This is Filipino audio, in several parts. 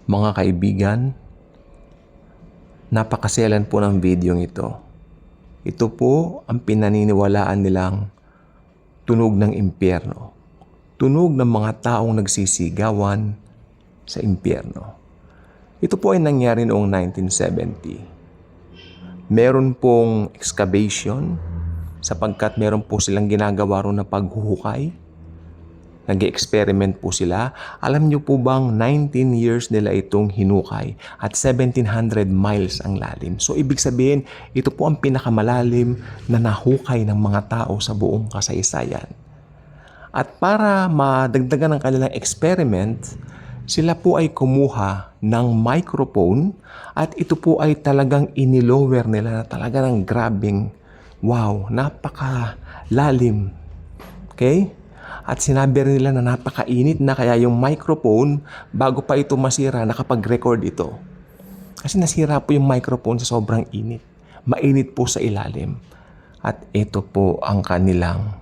Mga kaibigan, napakaselan po ng video ito. Ito po ang pinaniniwalaan nilang tunog ng impyerno. Tunog ng mga taong nagsisigawan sa impyerno. Ito po ay nangyari noong 1970. Meron pong excavation sapagkat meron po silang ginagawa ron na paghuhukay. Nag-experiment po sila. Alam niyo po bang 19 years nila itong hinukay at 1,700 miles ang lalim. So ibig sabihin, ito po ang pinakamalalim na nahukay ng mga tao sa buong kasaysayan. At para madagdagan ang kanilang experiment, sila po ay kumuha ng microphone at ito po ay talagang inilower nila na talaga ng grabing, wow, napakalalim. Okay? At sinabi rin nila na napakainit na kaya yung microphone, bago pa ito masira, nakapag-record ito. Kasi nasira po yung microphone sa sobrang init. Mainit po sa ilalim. At ito po ang kanilang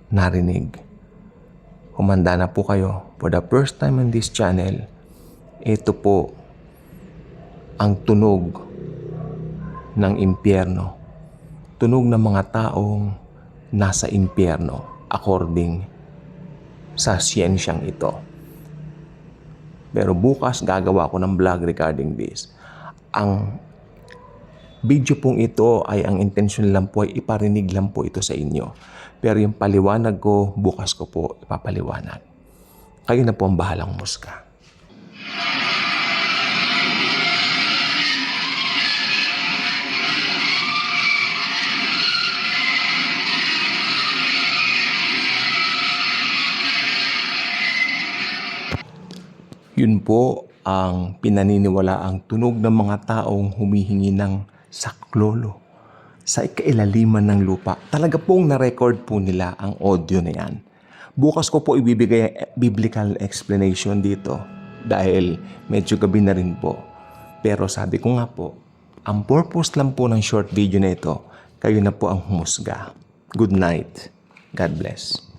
narinig. Humanda na po kayo. For the first time on this channel, ito po ang tunog ng impyerno. Tunog ng mga taong nasa impyerno. According sa siyensyang ito. Pero bukas gagawa ko ng vlog regarding this. Ang video pong ito ay ang intention lang po ay iparinig lang po ito sa inyo. Pero yung paliwanag ko, bukas ko po ipapaliwanag. Kayo na po ang bahalang musga. Yun po ang pinaniniwalaang tunog ng mga taong humihingi ng saklolo sa kailaliman ng lupa. Talaga pong na-record po nila ang audio na yan. Bukas ko po ibibigay ang biblical explanation dito dahil medyo gabi na rin po. Pero sabi ko nga po, ang purpose lang po ng short video na ito, kayo na po ang humusga. Good night. God bless.